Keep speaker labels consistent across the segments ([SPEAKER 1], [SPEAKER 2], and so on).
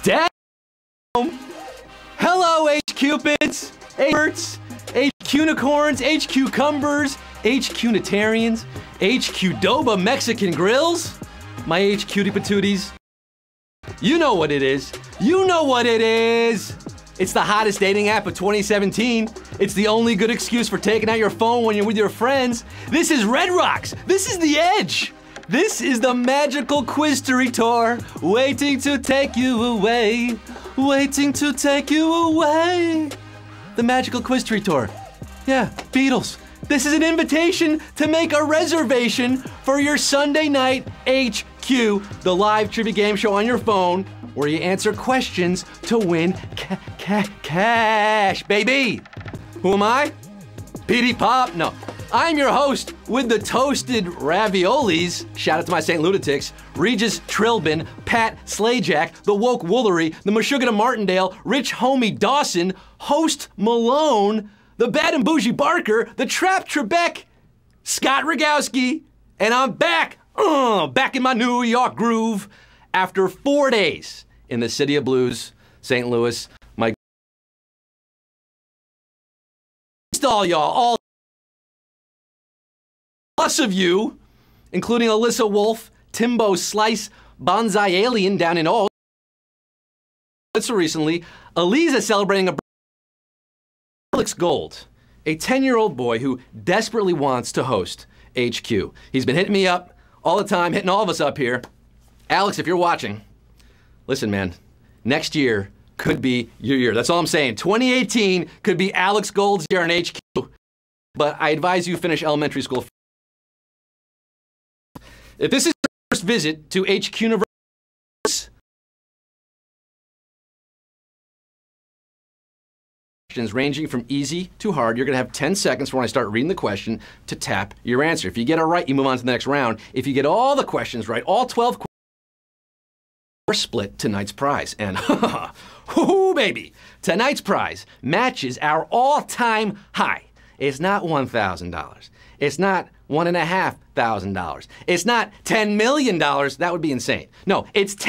[SPEAKER 1] Damn! Hello, H-Cupids, H-Birds, H-Cunicorns, H-Cucumbers, H-Cunitarians, H-Qdoba Mexican Grills, my H-Cutie Patooties. You know what it is. You know what it is. It's the hottest dating app of 2017. It's the only good excuse for taking out your phone when you're with your friends. This is Red Rocks. This is the edge. This is the magical quiz-tory tour, waiting to take you away, waiting to take you away. The magical quiz-tory tour. Yeah, Beatles. This is an invitation to make a reservation for your Sunday night HQ, the live trivia game show on your phone, where you answer questions to win cash, baby. Who am I? Petey Pop? No. I'm your host with the toasted raviolis. Shout out to my St. Lunatics. Regis Trilbin, Pat Slajak, the Woke Woolery, the Meshuggah Martindale, Rich Homie Dawson, Host Malone, the Bad and Bougie Barker, the Trap Trebek, Scott Rogowski, and I'm back in my New York groove after 4 days in the City of Blues, St. Louis. My all y'all, all plus of you, including Alyssa Wolf, Timbo Slice, Bonsai Alien down in Oz. So recently, Eliza celebrating a Alex Gold, a 10-year-old boy who desperately wants to host HQ. He's been hitting me up all the time, hitting all of us up here. Alex, if you're watching, listen, man, next year could be your year. That's all I'm saying. 2018 could be Alex Gold's year in HQ, but I advise you finish elementary school. If this is your first visit to HQ University, questions ranging from easy to hard, you're going to have 10 seconds when I start reading the question to tap your answer. If you get it right, you move on to the next round. If you get all the questions right, all 12 questions, we're split tonight's prize. And hoo baby, tonight's prize matches our all-time high. It's not $1,000. It's not $1,500. It's not $10 million. That would be insane. No, it's 10.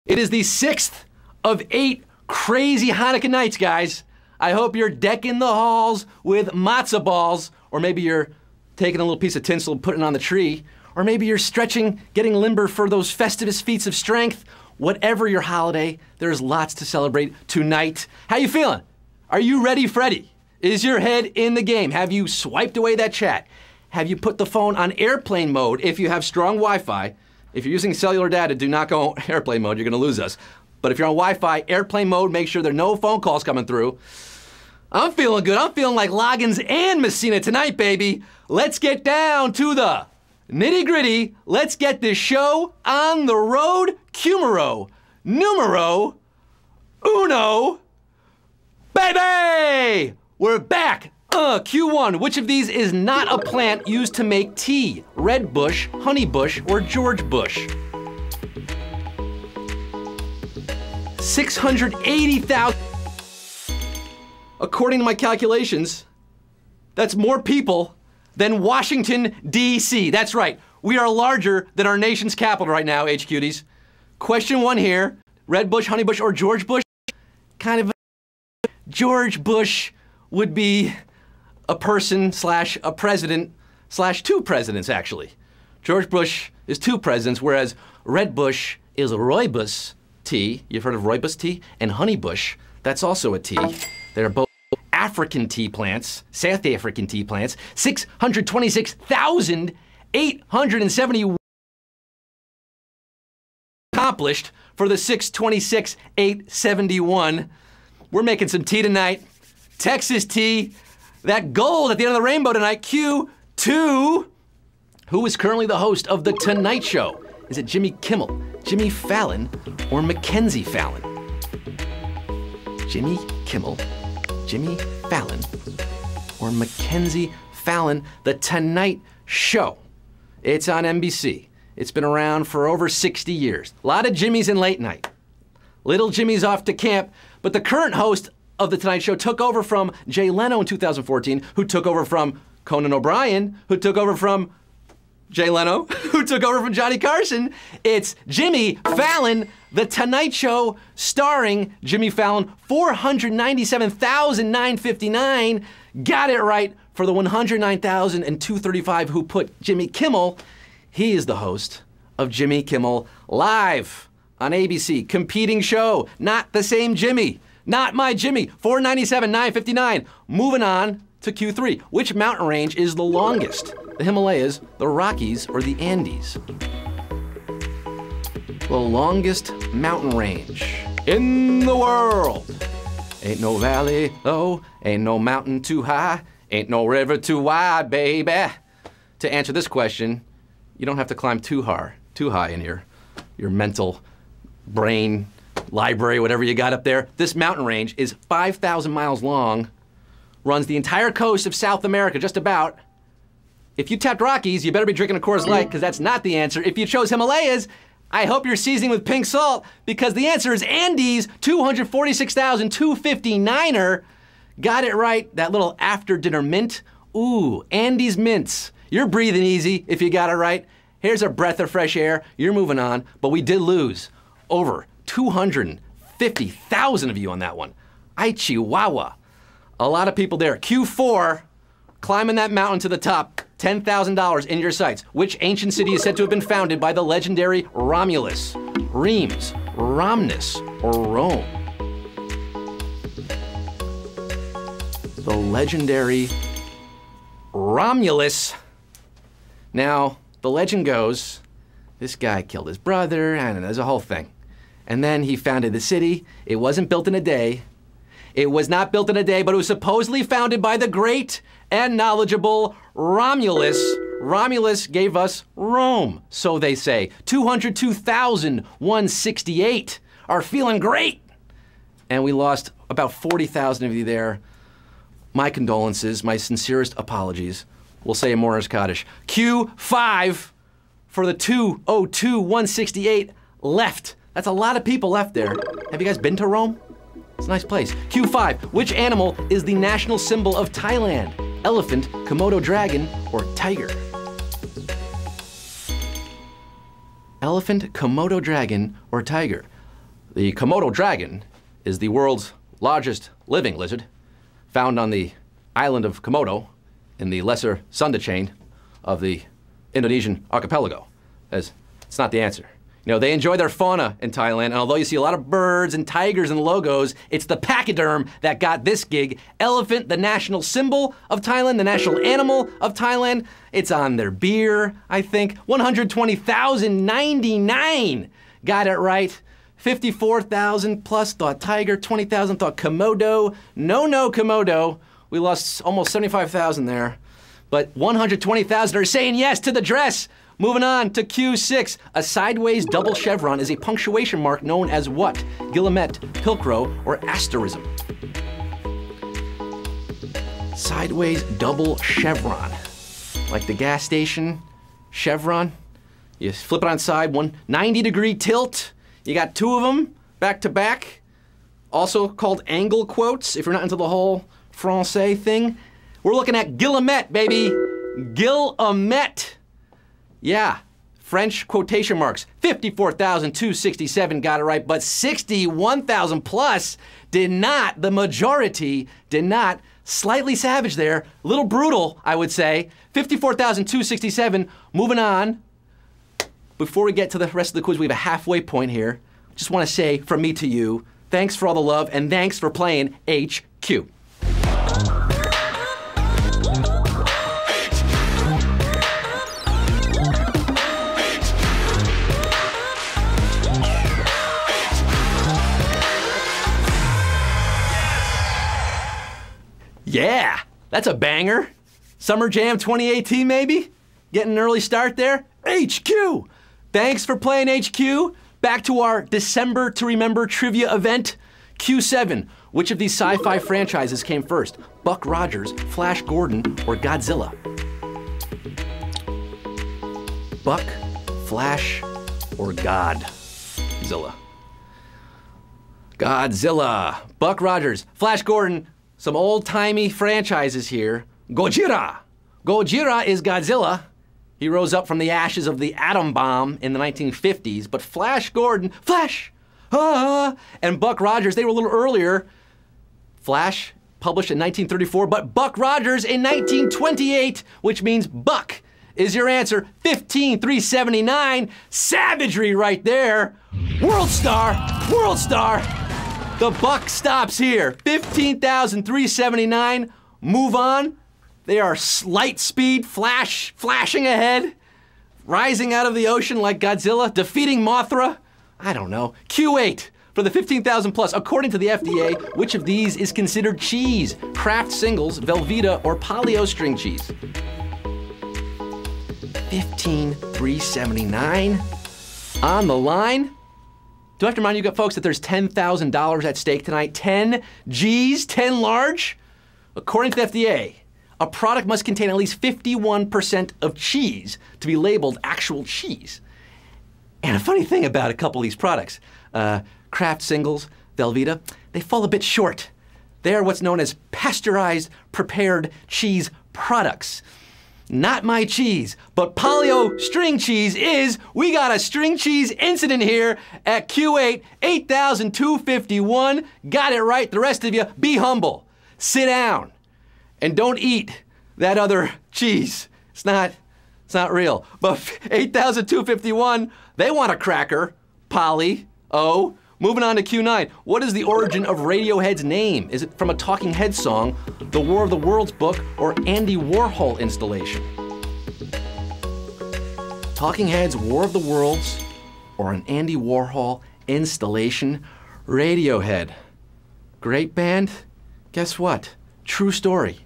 [SPEAKER 1] It is the 6th of 8 crazy Hanukkah nights, guys. I hope you're decking the halls with matzah balls, or maybe you're taking a little piece of tinsel and putting it on the tree, or maybe you're stretching, getting limber for those Festivus feats of strength. Whatever your holiday, there's lots to celebrate tonight. How you feeling? Are you ready, Freddy? Is your head in the game? Have you swiped away that chat? Have you put the phone on airplane mode if you have strong Wi-Fi? If you're using cellular data, do not go airplane mode, you're gonna lose us. But if you're on Wi-Fi, airplane mode, make sure there are no phone calls coming through. I'm feeling good. I'm feeling like Loggins and Messina tonight, baby. Let's get down to the nitty-gritty. Let's get this show on the road. Cumero, numero uno, baby! We're back. Q1, which of these is not a plant used to make tea? Red bush, honey bush, or George Bush? 680,000. According to my calculations, that's more people than Washington, D.C. That's right. We are larger than our nation's capital right now, HQties. Question 1 here. Red bush, honey bush, or George Bush? Kind of George Bush would be a person slash a president slash 2 presidents, actually. George Bush is 2 presidents, whereas Red Bush is a rooibos tea. You've heard of rooibos tea? And honey bush, that's also a tea. They're both African tea plants, South African tea plants. 626,870 accomplished for the 626,871. We're making some tea tonight. Texas tea. That gold at the end of the rainbow tonight, Q2. Who is currently the host of The Tonight Show? Is it Jimmy Kimmel, Jimmy Fallon, or Mackenzie Fallon? Jimmy Kimmel, Jimmy Fallon, or Mackenzie Fallon? The Tonight Show. It's on NBC. It's been around for over 60 years. A lot of Jimmys in late night. Little Jimmy's off to camp, but the current host of The Tonight Show took over from Jay Leno in 2014, who took over from Conan O'Brien, who took over from Jay Leno, who took over from Johnny Carson. It's Jimmy Fallon, The Tonight Show, starring Jimmy Fallon, 497,959. Got it right for the 109,235 who put Jimmy Kimmel. He is the host of Jimmy Kimmel Live on ABC. Competing show, not the same Jimmy. Not my Jimmy, 497,959. Moving on to Q3. Which mountain range is the longest? The Himalayas, the Rockies, or the Andes? The longest mountain range in the world. Ain't no valley low, ain't no mountain too high, ain't no river too wide, baby. To answer this question, you don't have to climb too high in your mental brain library, whatever you got up there. This mountain range is 5,000 miles long, runs the entire coast of South America, just about. If you tapped Rockies, you better be drinking a Coors Light, because that's not the answer. If you chose Himalayas, I hope you're seasoning with pink salt, because the answer is Andes, 246,259er. Got it right, that little after-dinner mint. Ooh, Andes mints. You're breathing easy if you got it right. Here's a breath of fresh air. You're moving on, but we did lose over 250,000 of you on that one. Ay, Chihuahua. A lot of people there. Q4, climbing that mountain to the top, $10,000 in your sights. Which ancient city is said to have been founded by the legendary Romulus? Reims, Romnus, or Rome? The legendary Romulus. Now, the legend goes, this guy killed his brother, and there's a whole thing. And then he founded the city. It wasn't built in a day. It was not built in a day, but it was supposedly founded by the great and knowledgeable Romulus. Romulus gave us Rome, so they say. 202,168 are feeling great. And we lost about 40,000 of you there. My condolences, my sincerest apologies. We'll say a mourner's Kaddish. Q5 for the 202,168 left. That's a lot of people left there. Have you guys been to Rome? It's a nice place. Q5, which animal is the national symbol of Thailand? Elephant, Komodo dragon, or tiger? Elephant, Komodo dragon, or tiger? The Komodo dragon is the world's largest living lizard, found on the island of Komodo in the Lesser Sunda chain of the Indonesian archipelago. As it's not the answer. You know, they enjoy their fauna in Thailand, and although you see a lot of birds and tigers in the logos, it's the pachyderm that got this gig. Elephant, the national symbol of Thailand, the national animal of Thailand. It's on their beer, I think. 120,099 got it right. 54,000 plus thought tiger, 20,000 thought Komodo. No Komodo. We lost almost 75,000 there. But 120,000 are saying yes to the dress. Moving on to Q6. A sideways double chevron is a punctuation mark known as what? Guillemette, Pilcrow, or asterism? Sideways double chevron. Like the gas station chevron. You flip it on side, 190-degree tilt. You got two of them back to back. Also called angle quotes, if you're not into the whole Francais thing. We're looking at Guillemette, baby. Guillemette. Yeah, French quotation marks. 54,267 got it right, but 61,000 plus did not. The majority did not. Slightly savage there. A little brutal, I would say. 54,267. Moving on. Before we get to the rest of the quiz, we have a halfway point here. Just want to say from me to you, thanks for all the love and thanks for playing HQ. Yeah, that's a banger. Summer Jam 2018 maybe? Getting an early start there? HQ! Thanks for playing HQ. Back to our December to Remember trivia event. Q7, which of these sci-fi franchises came first? Buck Rogers, Flash Gordon, or Godzilla? Buck, Flash, or Godzilla? Godzilla, Buck Rogers, Flash Gordon, some old-timey franchises here. Gojira. Gojira is Godzilla. He rose up from the ashes of the atom bomb in the 1950s, but Flash Gordon, and Buck Rogers, they were a little earlier. Flash published in 1934, but Buck Rogers in 1928, which means Buck is your answer. 15,379. Savagery right there. World Star, World Star. The buck stops here. 15,379. Move on. They are light speed, flashing ahead, rising out of the ocean like Godzilla, defeating Mothra. I don't know. Q8 for the 15,000 plus. According to the FDA, which of these is considered cheese? Kraft Singles, Velveeta, or Polly-O string cheese? 15,379 on the line. Do I have to remind you folks that there's $10,000 at stake tonight? 10 G's, 10 large? According to the FDA, a product must contain at least 51% of cheese to be labeled actual cheese. And a funny thing about a couple of these products, Kraft Singles, Velveeta, they fall a bit short. They are what's known as pasteurized prepared cheese products. Not my cheese, but Polly-O string cheese is. We got a string cheese incident here at Q8, 8,251. Got it right. The rest of you, be humble. Sit down and don't eat that other cheese. It's not real. But 8,251, they want a cracker. Polly-O. Moving on to Q9. What is the origin of Radiohead's name? Is it from a Talking Heads song, the War of the Worlds book, or Andy Warhol installation? Talking Heads, War of the Worlds, or an Andy Warhol installation? Radiohead. Great band? Guess what? True story.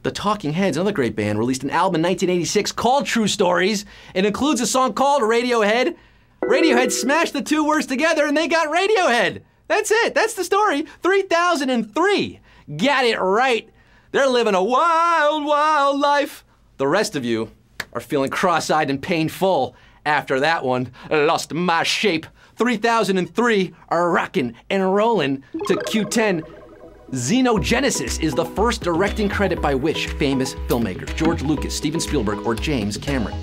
[SPEAKER 1] The Talking Heads, another great band, released an album in 1986 called True Stories. It includes a song called Radiohead. Radiohead smashed the two words together and they got Radiohead. That's it. That's the story. 3003. Got it right. They're living a wild, wild life. The rest of you are feeling cross-eyed and painful after that one. Lost my shape. 3003 are rocking and rolling to Q10. Xenogenesis is the first directing credit by which famous filmmaker? George Lucas, Steven Spielberg, or James Cameron?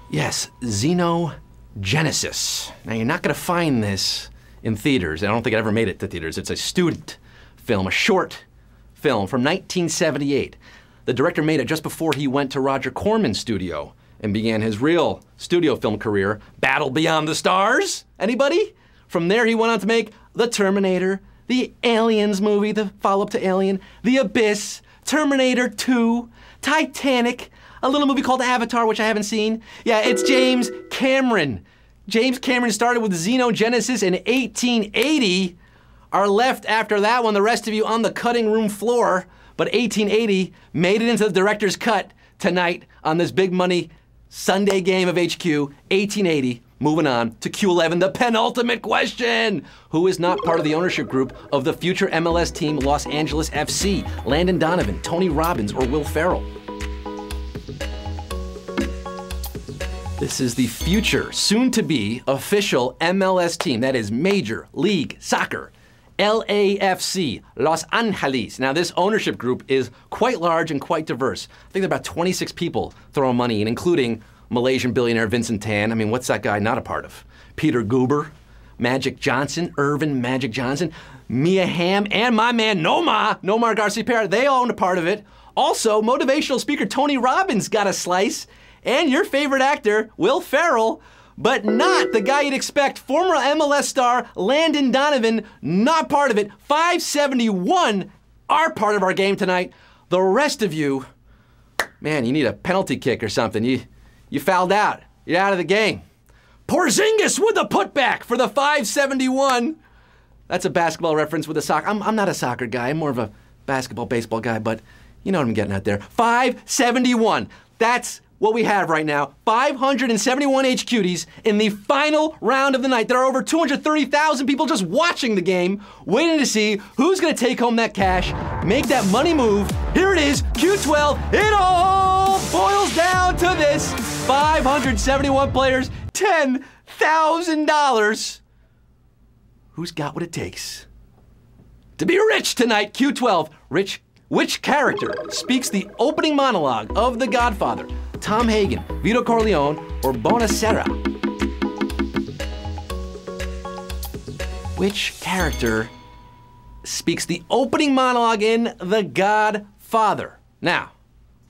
[SPEAKER 1] Yes, Xenogenesis. Now, you're not going to find this in theaters. I don't think it ever made it to theaters. It's a student film, a short film from 1978. The director made it just before he went to Roger Corman's studio and began his real studio film career, Battle Beyond the Stars. Anybody? From there, he went on to make The Terminator, the Aliens movie, the follow-up to Alien, The Abyss, Terminator 2, Titanic, a little movie called Avatar, which I haven't seen. Yeah, it's James Cameron. James Cameron started with Xenogenesis in 1880. Are left after that one, the rest of you on the cutting room floor. But 1880 made it into the director's cut tonight on this big money Sunday game of HQ. 1880. Moving on to Q11, the penultimate question. Who is not part of the ownership group of the future MLS team Los Angeles FC? Landon Donovan, Tony Robbins, or Will Ferrell? This is the future, soon-to-be official MLS team. That is Major League Soccer, LAFC, Los Angeles. Now, this ownership group is quite large and quite diverse. I think there are about 26 people throwing money in, including Malaysian billionaire Vincent Tan. I mean, what's that guy not a part of? Peter Guber, Magic Johnson, Irvin Magic Johnson, Mia Hamm, and my man Nomar Garcia-Pera. They own a part of it. Also, motivational speaker Tony Robbins got a slice. And your favorite actor, Will Ferrell, but not the guy you'd expect. Former MLS star Landon Donovan, not part of it. 571 are part of our game tonight. The rest of you, man, you need a penalty kick or something. You fouled out. You're out of the game. Porzingis with the putback for the 571. That's a basketball reference with a soccer. I'm not a soccer guy. I'm more of a basketball, baseball guy, but you know what I'm getting at there. 571. That's what we have right now. 571 HQTs in the final round of the night. There are over 230,000 people just watching the game, waiting to see who's going to take home that cash, make that money move. Here it is, Q12. It all boils down to this. 571 players, $10,000. $100,000. Who's got what it takes to be rich tonight? Q12. Rich. Which character speaks the opening monologue of The Godfather? Tom Hagen, Vito Corleone, or Bonacera? Which character speaks the opening monologue in The Godfather? Now,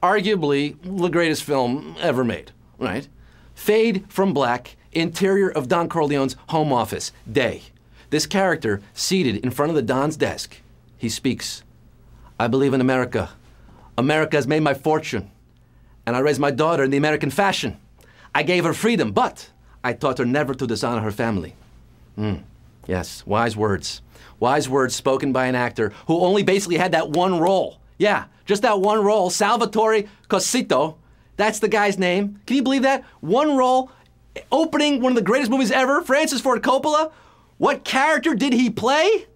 [SPEAKER 1] arguably the greatest film ever made, right? Fade from black, interior of Don Corleone's home office, day. This character, seated in front of the Don's desk, he speaks, "I believe in America. America has made my fortune. And I raised my daughter in the American fashion. I gave her freedom, but I taught her never to dishonor her family." Yes, wise words. Wise words spoken by an actor who only basically had that one role. Yeah, just that one role, Salvatore Cosito. That's the guy's name. Can you believe that? One role, opening one of the greatest movies ever, Francis Ford Coppola. What character did he play?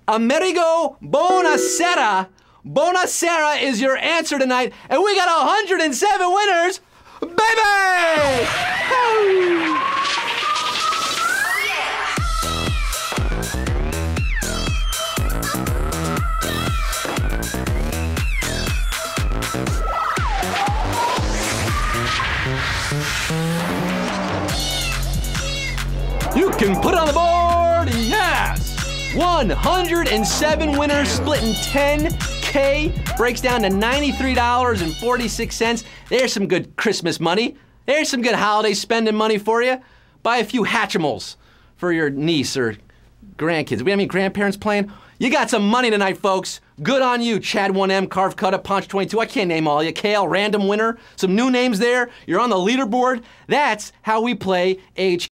[SPEAKER 1] Amerigo Bonacera. Bonacera is your answer tonight, and we got 107 winners, baby! You can put it on the board, yes! 107 winners splitting 10K, breaks down to $93.46. There's some good Christmas money. There's some good holiday spending money for you. Buy a few Hatchimals for your niece or grandkids. We have any grandparents playing? You got some money tonight, folks. Good on you, Chad 1M, Carve Cutta, Punch 22. I can't name all of you. Kale, random winner. Some new names there. You're on the leaderboard. That's how we play HQ.